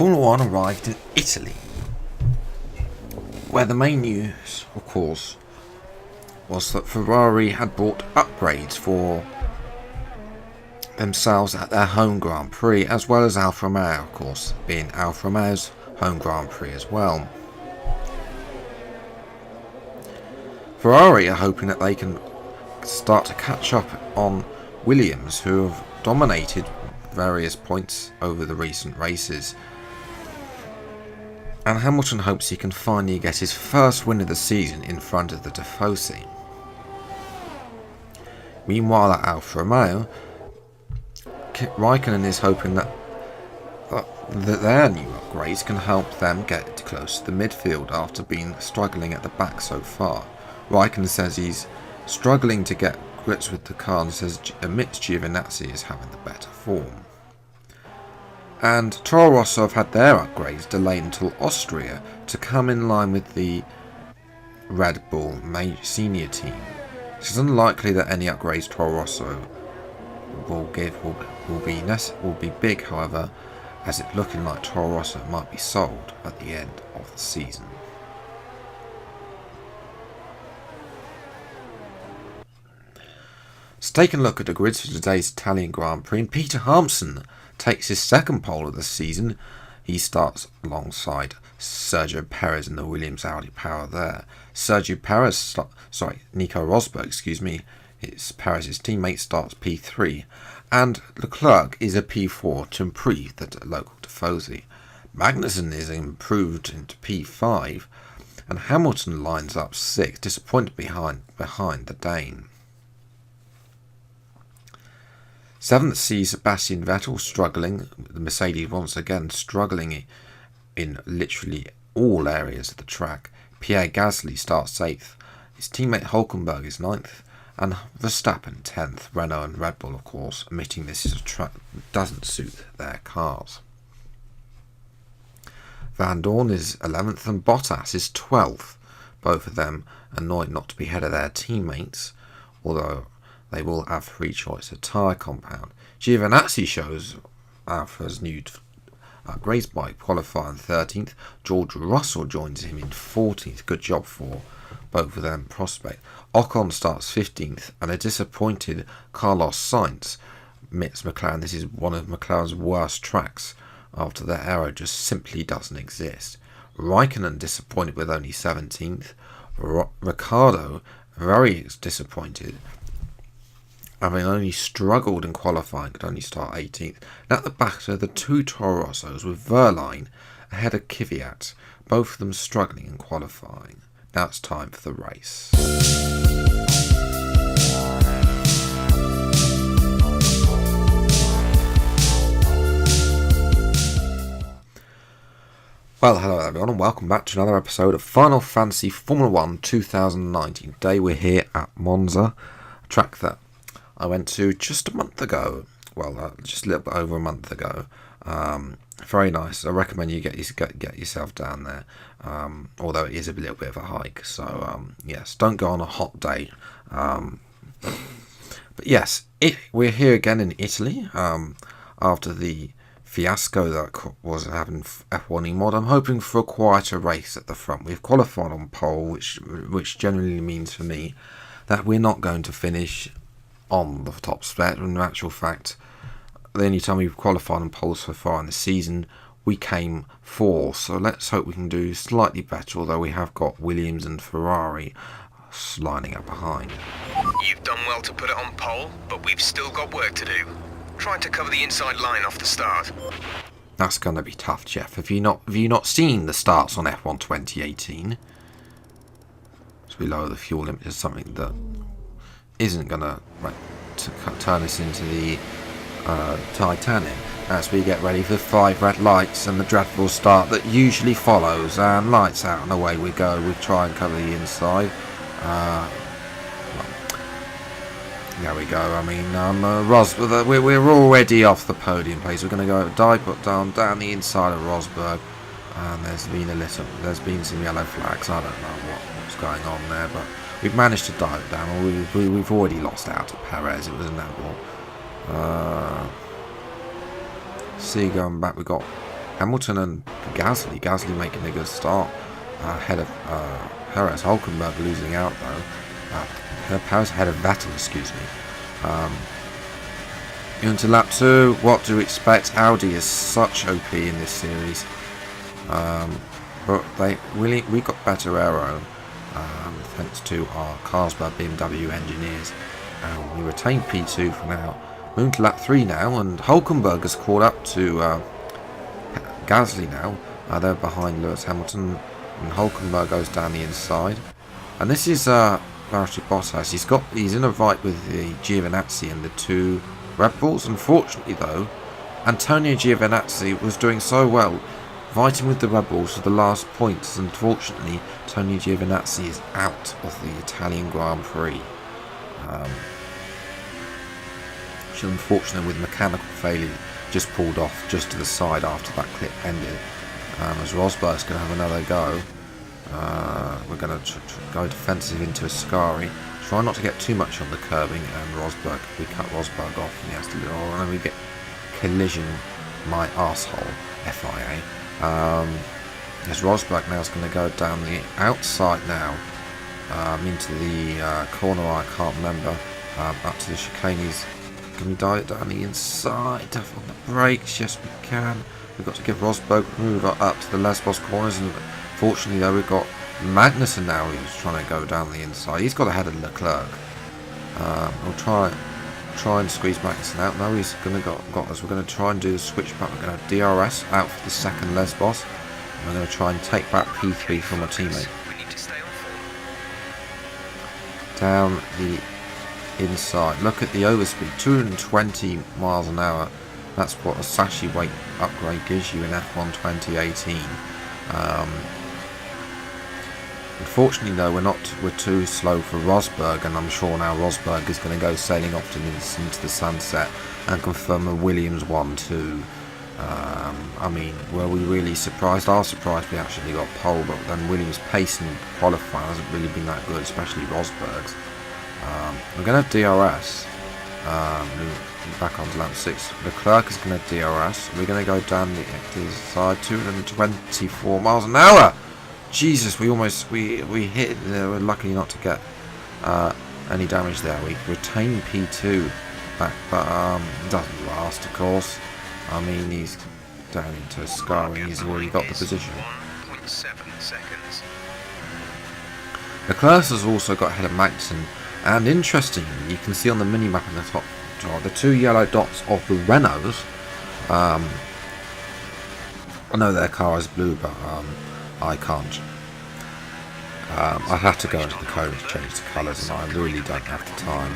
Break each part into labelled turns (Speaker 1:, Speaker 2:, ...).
Speaker 1: Formula One arrived in Italy, where the main news, of course, was that Ferrari had brought upgrades for themselves at their home Grand Prix, as well as Alfa Romeo, of course, being Alfa Romeo's home Grand Prix as well. Ferrari are hoping that they can start to catch up on Williams, who have dominated various points over the recent races. And Hamilton hopes he can finally get his first win of the season in front of the Tifosi. Meanwhile at Alfa Romeo, Raikkonen is hoping that their new upgrades can help them get close to the midfield after being struggling at the back so far. Raikkonen says he's struggling to get grips with the car and admits Giovinazzi is having the better form. And Toro Rosso have had their upgrades delayed until Austria to come in line with the Red Bull senior team. It is unlikely that any upgrades Toro Rosso will give will be big, however, as it's looking like Toro Rosso might be sold at the end of the season. Let's take a look at the grids for today's Italian Grand Prix. And Peter Harmson takes his second pole of the season. He starts alongside Sergio Perez in the Williams Audi power there. Nico Rosberg, it's Perez's teammate, starts P3, and Leclerc is a P4 to improve the local Tifosi. Magnussen is improved into P5, and Hamilton lines up 6th, disappointed behind the Dane. 7th sees Sebastian Vettel struggling, the Mercedes once again struggling in literally all areas of the track. Pierre Gasly starts 8th, his teammate Hülkenberg is 9th, and Verstappen 10th. Renault and Red Bull, of course, admitting this is a track that doesn't suit their cars. Van Dorn is 11th and Bottas is 12th. Both of them annoyed not to be ahead of their teammates, although they will have free choice of tyre compound. Giovinazzi shows Alfa's new upgrades by qualifying 13th. George Russell joins him in 14th. Good job for both of them prospect. Ocon starts 15th, and a disappointed Carlos Sainz admits McLaren this is one of McLaren's worst tracks after their aero just simply doesn't exist. Raikkonen disappointed with only 17th. Ricciardo very disappointed, having only struggled in qualifying, could only start 18th. And at the back are the two Toro Rossos with Verline ahead of Kvyat, both of them struggling in qualifying. Now it's time for the race. Well, hello everyone, and welcome back to another episode of Final Fantasy Formula 1 2019. Today we're here at Monza, a track that I went to just a month ago. Well, just a little bit over a month ago. Very nice. I recommend you get yourself down there. Although it is a little bit of a hike. So yes, don't go on a hot day. But yes, we're here again in Italy. After the fiasco that was having F1 mod, I'm hoping for a quieter race at the front. We've qualified on pole, which generally means for me that we're not going to finish on the top spec. In actual fact, the only time we've qualified on pole so far in the season, we came 4th. So let's hope we can do slightly better, although we have got Williams and Ferrari lining up behind.
Speaker 2: You've done well to put it on pole, but we've still got work to do. Trying to cover the inside line off the start.
Speaker 1: That's going to be tough, Jeff. Have you not seen the starts on F1 2018? So we lower the fuel limit is something that isn't going to turn us into the Titanic as we get ready for 5 red lights and the dreadful start that usually follows, and lights out and away we go. We try and cover the inside. There we go. I mean, we're already off the podium place. We're going to go down the inside of Rosberg, and there's been some yellow flags. I don't know what's going on there, but we've managed to dive down. We've already lost out to Perez. It was inevitable. See, going back, we've got Hamilton and Gasly. Gasly making a good start ahead of Perez. Hulkenberg losing out though. Perez ahead of Vettel, excuse me. Into lap 2. What do we expect? Audi is such OP in this series. But we got better aero thanks to our Carlsberg BMW engineers. We retain P2 for now. Moving to lap 3 now, and Hulkenberg has caught up to Gasly now. They're behind Lewis Hamilton, and Hulkenberg goes down the inside. And this is Valtteri Bottas. He's in a fight with the Giovinazzi and the 2 Red Bulls. Unfortunately though, Antonio Giovinazzi was doing so well, fighting with the Red Bulls for the last points. Unfortunately, Antonio Giovinazzi is out of the Italian Grand Prix. Which is unfortunate, with mechanical failure, just pulled off just to the side after that clip ended. As Rosberg's going to have another go. We're going to go defensive into Ascari. Try not to get too much on the curbing, and Rosberg, we cut Rosberg off and he has to do it all, and then we get collision, my arsehole, FIA. As Rosberg now is going to go down the outside now, into the corner, I can't remember, up to the chicane. He's going to dive it down the inside, tough on the brakes, yes we can. We've got to give Rosberg move up to the Lesbos corners, and fortunately though we've got Magnussen now who's trying to go down the inside. He's got ahead of Leclerc. We'll try and squeeze Magnussen out. No, he's going to got us. We're going to try and do the switch back. We're going to have DRS out for the second Lesbos. And we're going to try and take back P3 from our teammate. Down the inside. Look at the overspeed. 220 miles an hour. That's what a Sashi weight upgrade gives you in F1 2018. Unfortunately though, we're too slow for Rosberg, and I'm sure now Rosberg is going to go sailing off into the sunset and confirm a Williams 1-2. I mean, were we really surprised? I was surprised we actually got pole, but then Williams' pace in qualifying hasn't really been that good, especially Rosberg's. We're going to have DRS. Back onto lap 6. Leclerc is going to DRS. We're going to go down the side, 224 miles an hour. Jesus, we hit. We're lucky not to get any damage there. We retain P2 back, but it doesn't last, of course. I mean, he's down into Ascari. He's already got the position.
Speaker 2: 1.7 seconds.
Speaker 1: Leclerc has also got ahead of Magnussen, and interestingly, you can see on the mini map in the top the 2 yellow dots of the Renaults. I know their car is blue, but I can't. I'd have to go into the code to change the colours, and I really don't have the time.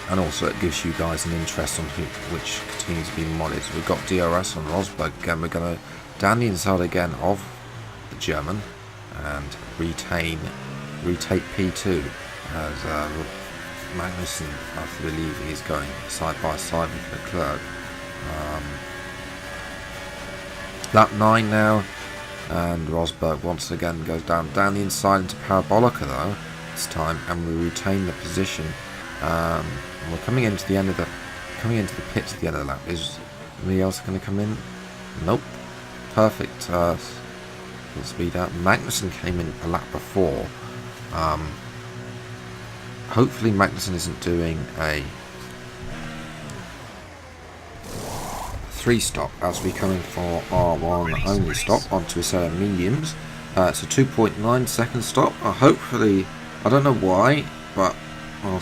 Speaker 1: And also it gives you guys an interest on which teams have been modded. So we've got DRS on Rosberg again. We're going to down the inside again of the German and retake P2 as Magnussen, I believe, is going side by side with Leclerc. Lap 9 now, and Rosberg once again goes down the inside into Parabolica though this time, and we retain the position. And we're coming into the pits at the end of the lap. Is anybody else going to come in? Nope. Perfect speed out. Magnussen came in a lap before. Hopefully Magnussen isn't doing a 3-stop as we come in for R1 only stop onto a set of mediums. It's a 2.9 second stop. Hopefully, I don't know why, but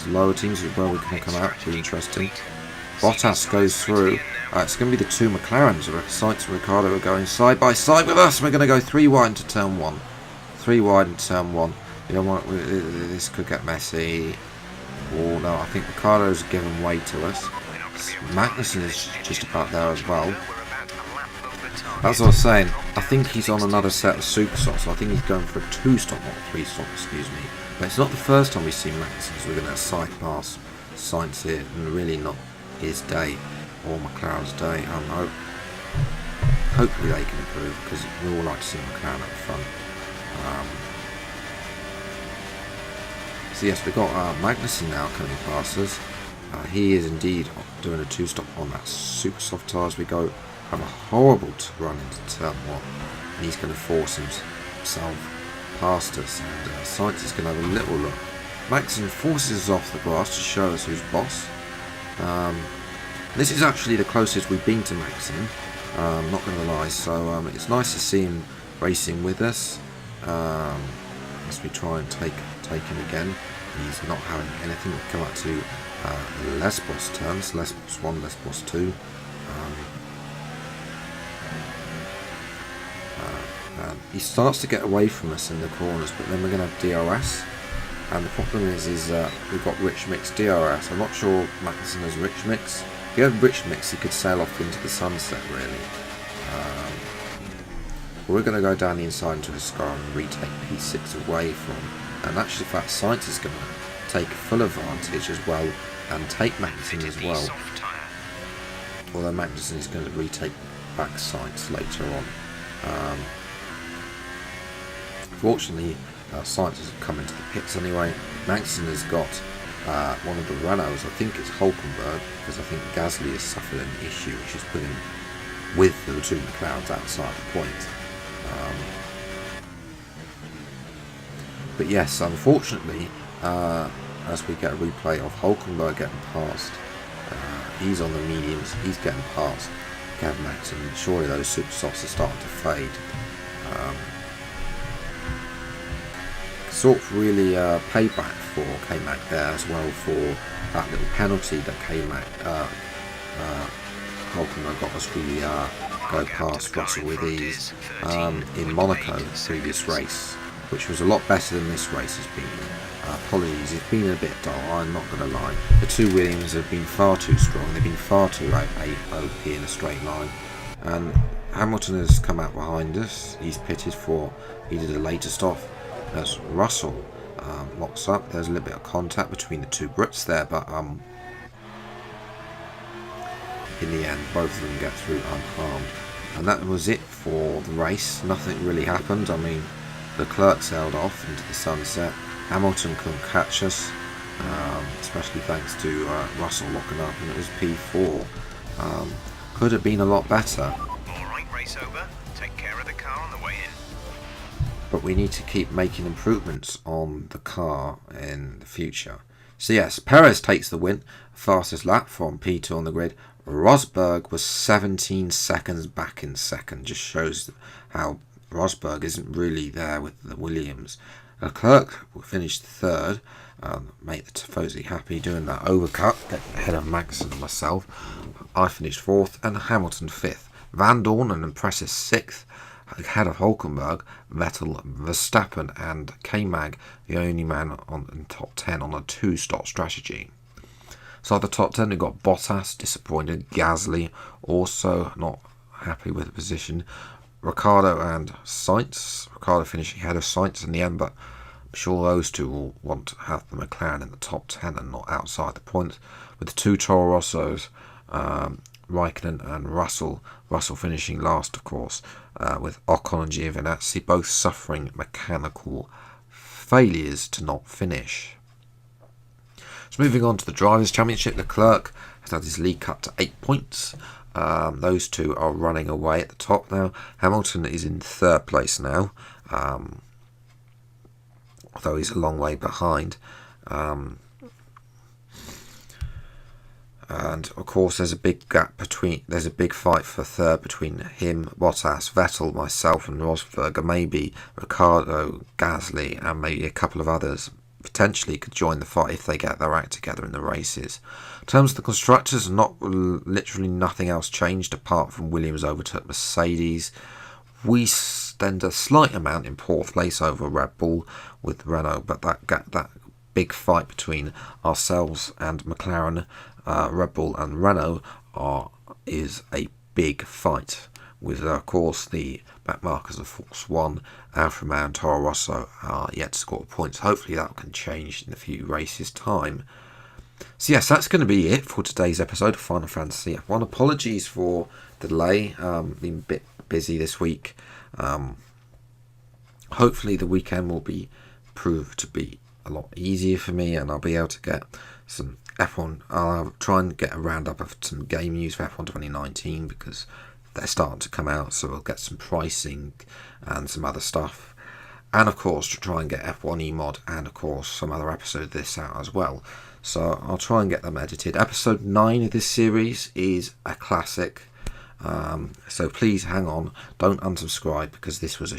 Speaker 1: lower teams is where we can come out. Pretty interesting. Bottas goes through. It's going to be the 2 McLarens. Sainz and Ricciardo are going side by side with us. We're going to go 3 wide into turn 1. 3 wide into turn 1. You don't want this could get messy. Oh no, I think Ricciardo's given way to us. Magnussen is just about there as well. As I was saying, I think he's on another set of super stops. So I think he's going for a 2-stop, not a 3-stop, excuse me. But it's not the first time we've seen Magnussen, so we're going to side pass Sainz here, and really not his day or McLaren's day. Hopefully they can improve, because we all like to see McLaren up front. So yes, we've got Magnussen now coming past us. He is indeed doing a two-stop on that super soft tyre as we go. Have a horrible run into turn 1. And he's going to force himself past us. And Sainz is going to have a little look. Maxson forces us off the grass to show us who's boss. This is actually the closest we've been to Maxson. Not going to lie. So it's nice to see him racing with us. As we try and take him again. He's not having anything. We'll come up to Lesbos turns, Lesbos 1, Lesbos 2. He starts to get away from us in the corners, but then we're going to have DRS. And the problem is we've got Rich Mix DRS. I'm not sure Magnussen has Rich Mix. If he had Rich Mix, he could sail off into the sunset, really. We're going to go down the inside into his car and retake P6 away from. And actually, in fact, Sainz is going to take full advantage as well and take Magnussen as well. Although Magnussen is going to retake back Sainz later on. Fortunately, Sainz has come into the pits anyway. Magnussen has got one of the Renaults. I think it's Hulkenberg, because I think Gasly has suffered an issue which is put him with the two McLarens outside the point. But yes, unfortunately, as we get a replay of Hulkenberg getting past, he's on the mediums, he's getting past Gavin Magnussen. Surely those super softs are starting to fade. Sort of really payback for K-Mag there as well for that little penalty that K-Mag Hulkenberg got us really go past Russell with ease in Monaco, the previous race, which was a lot better than this race has been. Apologies, it's been a bit dull, I'm not going to lie. The two Williams have been far too strong, they've been far too OP in a straight line. And Hamilton has come out behind us, he's pitted for, he did a later stop. As Russell locks up, there's a little bit of contact between the two Brits there, but in the end both of them get through unharmed. And that was it for the race. Nothing really happened. I mean, Leclerc sailed off into the sunset. Hamilton couldn't catch us, especially thanks to Russell locking up, and it was P4. Could have been a lot better.
Speaker 2: Alright, race over. Take care of the car on the way in.
Speaker 1: But we need to keep making improvements on the car in the future. So yes, Perez takes the win, fastest lap from P2 on the grid. Rosberg was 17 seconds back in second. Just shows how Rosberg isn't really there with the Williams. Leclerc finished third. Made the Tifosi happy doing that overcut, getting ahead of Magnussen and myself. I finished fourth and Hamilton fifth. Van Dorn an impressive sixth. Ahead of Hulkenberg, Vettel, Verstappen and K-Mag, the only man in top 10 on a two-stop strategy. So at the top 10 we've got Bottas, disappointed, Gasly, also not happy with the position, Ricciardo and Sainz. Ricciardo finishing ahead of Sainz in the end, but I'm sure those two will want to have the McLaren in the top 10 and not outside the points. With the two Toro Rossos, Raikkonen and Russell finishing last, of course, with Ocon and Giovinazzi both suffering mechanical failures to not finish. So moving on to the Drivers' Championship, Leclerc has had his lead cut to 8 points. Those two are running away at the top now. Hamilton is in third place now, although he's a long way behind. And of course there's a big gap there's a big fight for third between him, Bottas, Vettel, myself and Rosberg, and maybe Ricciardo, Gasly and maybe a couple of others potentially could join the fight if they get their act together in the races. In terms of the constructors, literally nothing else changed apart from Williams overtook Mercedes. We stand a slight amount in fourth place over Red Bull with Renault, but that big fight between ourselves and McLaren, Red Bull and Renault is a big fight, with of course the backmarkers of Force 1, Alfa Romeo and Toro Rosso are yet to score points. Hopefully that can change in a few races time. So yes, that's going to be it for today's episode of Final Fantasy F1. Apologies for the delay, been a bit busy this week. Hopefully the weekend will be proved to be a lot easier for me and I'll be able to get some F1. I'll try and get a roundup of some game news for F1 2019 because they're starting to come out, so we'll get some pricing and some other stuff. And of course, to try and get F1 eMod and of course some other episode of this out as well. So I'll try and get them edited. Episode 9 of this series is a classic. So please hang on. Don't unsubscribe because this was a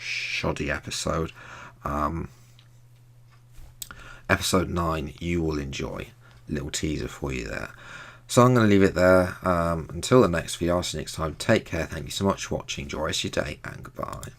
Speaker 1: shoddy episode. Episode 9 you will enjoy. Little teaser for you there. So I'm going to leave it there. Until the next video, I'll see you next time. Take care. Thank you so much for watching. Enjoy the rest of your day and goodbye.